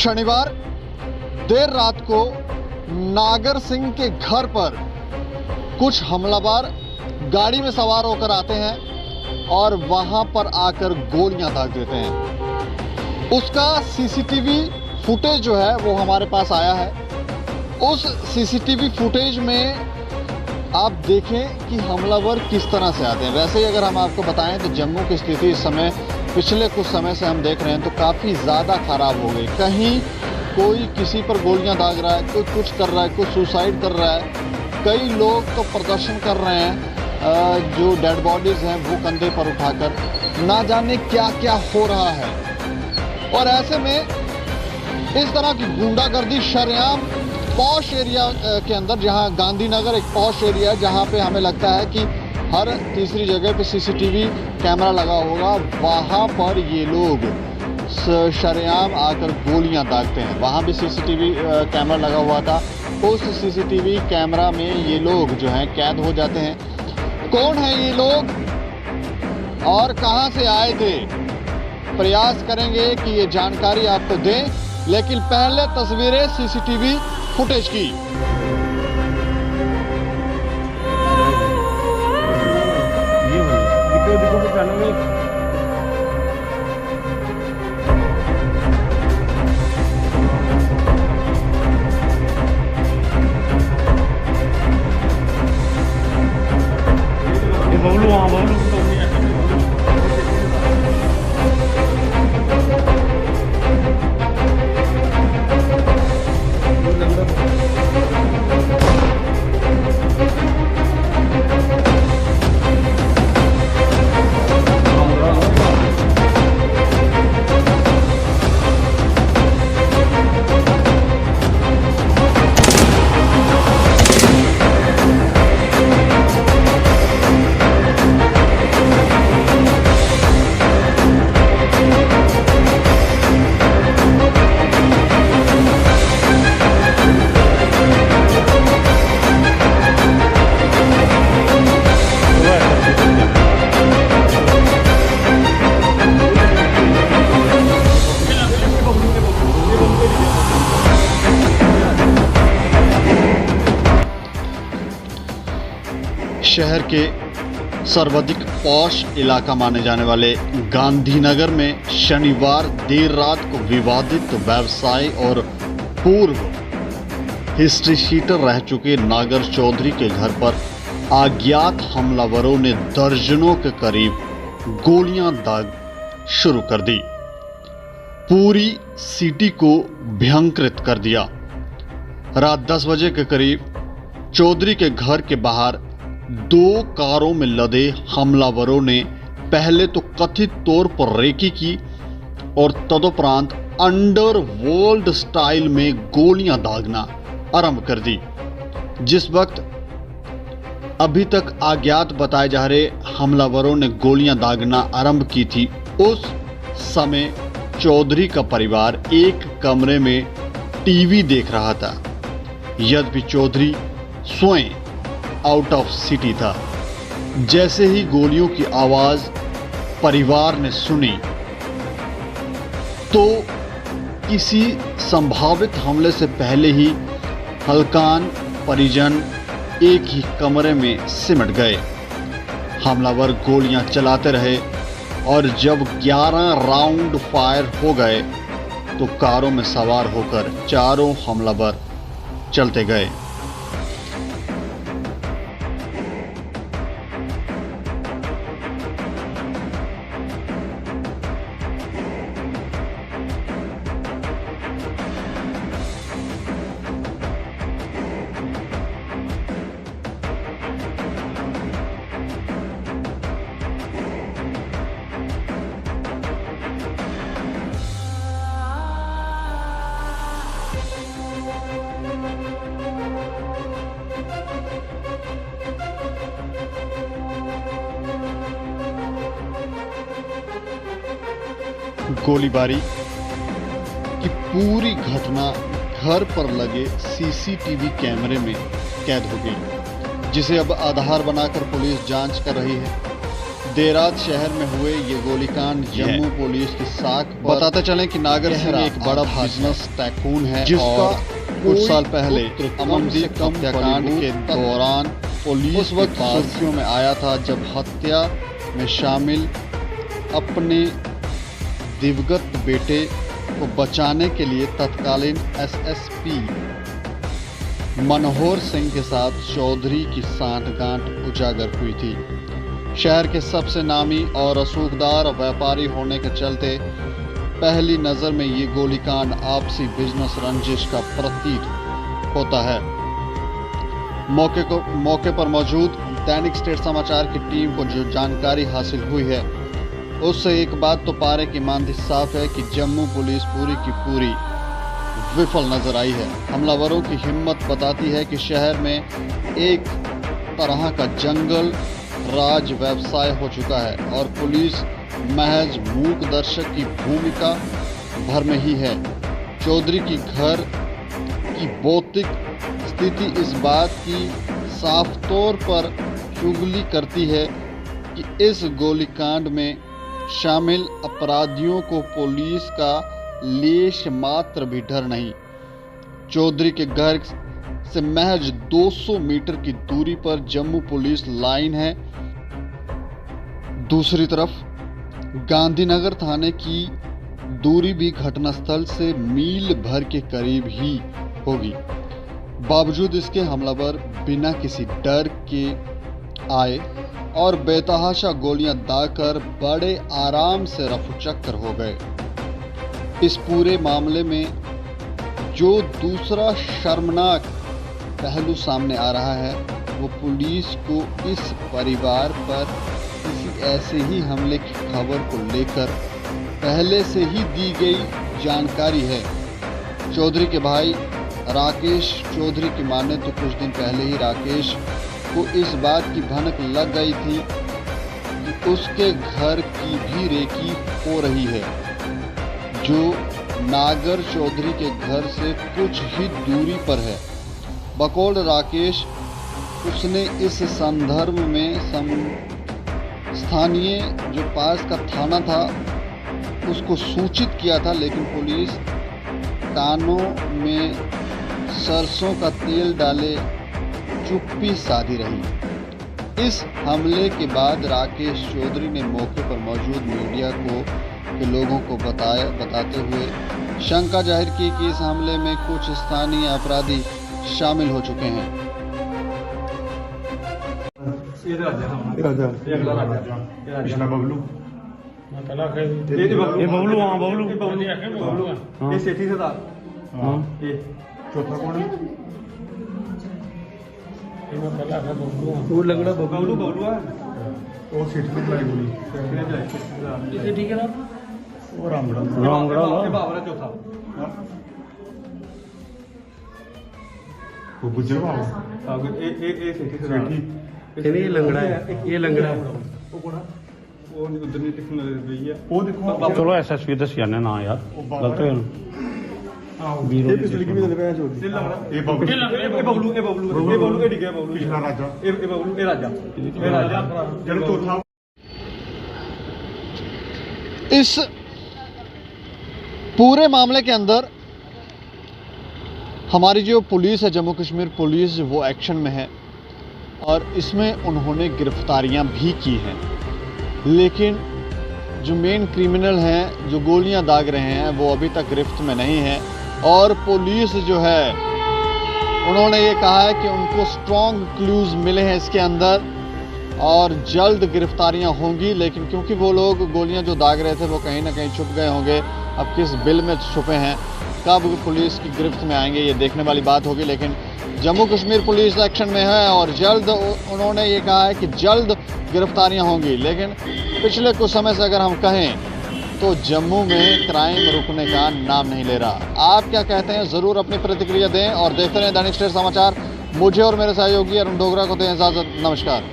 शनिवार देर रात को नागर सिंह के घर पर कुछ हमलावर गाड़ी में सवार होकर आते हैं और वहां पर आकर गोलियां दाग देते हैं। उसका सीसीटीवी फुटेज जो है वो हमारे पास आया है। उस सीसीटीवी फुटेज में आप देखें कि हमलावर किस तरह से आते हैं। वैसे ही अगर हम आपको बताएं तो जम्मू की स्थिति इस समय पिछले कुछ समय से हम देख रहे हैं तो काफ़ी ज़्यादा ख़राब हो गई। कहीं कोई किसी पर गोलियां दाग रहा है, कोई कुछ कर रहा है, कोई सुसाइड कर रहा है, कई लोग तो प्रदर्शन कर रहे हैं जो डेड बॉडीज़ हैं वो कंधे पर उठाकर, ना जाने क्या क्या हो रहा है। और ऐसे में इस तरह की गुंडागर्दी शरेआम पॉश एरिया के अंदर, जहां गांधीनगर एक पॉश एरिया है जहां पे हमें लगता है कि हर तीसरी जगह पे सीसीटीवी कैमरा लगा होगा, वहां पर ये लोग शरेआम आकर गोलियां दागते हैं। वहां भी सीसीटीवी कैमरा लगा हुआ था। उस सीसीटीवी कैमरा में ये लोग जो हैं कैद हो जाते हैं। कौन है ये लोग और कहां से आए थे, प्रयास करेंगे कि ये जानकारी आपको दें, लेकिन पहले तस्वीरें सीसीटीवी फुटेज की। शहर के सर्वाधिक पॉश इलाका माने जाने वाले गांधीनगर में शनिवार देर रात को विवादित व्यवसायी और पूर्व हिस्ट्री शीटर रह चुके नागर चौधरी के घर पर अज्ञात हमलावरों ने दर्जनों के करीब गोलियां दाग शुरू कर दी। पूरी सिटी को भयंकृत कर दिया। रात 10 बजे के करीब चौधरी के घर के बाहर 2 कारों में लदे हमलावरों ने पहले तो कथित तौर पर रेकी की और तदुपरांत अंडरवर्ल्ड स्टाइल में गोलियां दागना आरंभ कर दी। जिस वक्त अभी तक अज्ञात बताए जा रहे हमलावरों ने गोलियां दागना आरंभ की थी, उस समय चौधरी का परिवार एक कमरे में टीवी देख रहा था। यद्यपि चौधरी स्वयं आउट ऑफ सिटी था। जैसे ही गोलियों की आवाज परिवार ने सुनी तो किसी संभावित हमले से पहले ही हल्कान परिजन एक ही कमरे में सिमट गए। हमलावर गोलियां चलाते रहे और जब 11 राउंड फायर हो गए तो कारों में सवार होकर चारों हमलावर चलते गए। गोलीबारी की पूरी घटना घर पर लगे सीसीटीवी कैमरे में कैद हो गई, जिसे अब आधार बनाकर पुलिस जांच कर रही है। देर रात शहर में हुए ये गोलीकांड जम्मू पुलिस की साख पर बताते चलें कि नागर सिंह एक बड़ा बिजनेस टाइकून है जिसका कुछ साल पहले अमनदीप हत्याकांड के दौरान पुलिस वक्त सुर्खियों में आया था, जब हत्या में शामिल अपने दिवंगत बेटे को बचाने के लिए तत्कालीन एसएसपी मनोहर सिंह के साथ चौधरी की सांठगांठ उजागर हुई थी। शहर के सबसे नामी और रसूखदार व्यापारी होने के चलते पहली नज़र में ये गोलीकांड आपसी बिजनेस रंजिश का प्रतीत होता है। मौके पर मौजूद दैनिक स्टेट समाचार की टीम को जो जानकारी हासिल हुई है उससे एक बात तो पारे की मानदी साफ है कि जम्मू पुलिस पूरी की पूरी विफल नजर आई है। हमलावरों की हिम्मत बताती है कि शहर में एक तरह का जंगल राज व्यवसाय हो चुका है और पुलिस महज मूक दर्शक की भूमिका भर में ही है। चौधरी की घर की भौतिक स्थिति इस बात की साफ तौर पर चुगली करती है कि इस गोलीकांड में शामिल अपराधियों को पुलिस का लेश मात्र भी डर नहीं। चौधरी के घर से महज 200 मीटर की दूरी पर जम्मू पुलिस लाइन है। दूसरी तरफ गांधीनगर थाने की दूरी भी घटनास्थल से मील भर के करीब ही होगी। बावजूद इसके हमलावर बिना किसी डर के आए और बेतहाशा गोलियां दागकर बड़े आराम से रफूचक्कर हो गए। इस पूरे मामले में जो दूसरा शर्मनाक पहलू सामने आ रहा है वो पुलिस को इस परिवार पर किसी ऐसे ही हमले की खबर को लेकर पहले से ही दी गई जानकारी है। चौधरी के भाई राकेश चौधरी की माने तो कुछ दिन पहले ही राकेश को इस बात की भनक लग गई थी कि उसके घर की भी रेकी हो रही है, जो नागर चौधरी के घर से कुछ ही दूरी पर है। बकौल राकेश उसने इस संदर्भ में स्थानीय जो पास का थाना था उसको सूचित किया था, लेकिन पुलिस कानों में सरसों का तेल डाले चुप्पी साधी रही। इस हमले के बाद राकेश चौधरी ने मौके पर मौजूद मीडिया के लोगों को बताते हुए शंका जाहिर की कि इस हमले में कुछ स्थानीय अपराधी शामिल हो चुके हैं। बबलू ये सेठी सरदार ये चौथा कौन है? वो लंगड़ा बबलू है वो सेठी ने चलाई गोली, सेठी ने चलाई। ठीक है ना वो रामगढ़ा ये बाबरा चौथा वो गुजर बाबा ए सेठी सरदार ये लंगड़ा है, ये लंगड़ा है। वो कौन है? वो उधर नहीं दिखने लगी है। वो देखो चलो एसएसपी दस जाने ना यार गलत है ये पिछली की भी लग रहा है चोरी ये बबलू ये डिगे बबलू पिछला राजा ये बबलू ये राजा जब चौथा। इस पूरे मामले के अंदर हमारी जो पुलिस है, जम्मू कश्मीर पुलिस, वो एक्शन में है और इसमें उन्होंने गिरफ्तारियां भी की हैं, लेकिन जो मेन क्रिमिनल हैं जो गोलियां दाग रहे हैं वो अभी तक गिरफ्त में नहीं है। और पुलिस जो है उन्होंने ये कहा है कि उनको स्ट्रॉन्ग क्लूज मिले हैं इसके अंदर और जल्द गिरफ्तारियां होंगी, लेकिन क्योंकि वो लोग गोलियां जो दाग रहे थे वो कहीं ना कहीं छुप गए होंगे। अब किस बिल में छुपे हैं, कब पुलिस की गिरफ्त में आएंगे, ये देखने वाली बात होगी। लेकिन जम्मू कश्मीर पुलिस एक्शन में है और जल्द उन्होंने ये कहा है कि जल्द गिरफ्तारियां होंगी। लेकिन पिछले कुछ समय से अगर हम कहें तो जम्मू में क्राइम रुकने का नाम नहीं ले रहा। आप क्या कहते हैं, ज़रूर अपनी प्रतिक्रिया दें और देखते रहें दैनिक स्टेट समाचार। मुझे और मेरे सहयोगी अरुण डोगरा को दें इजाज़त। नमस्कार।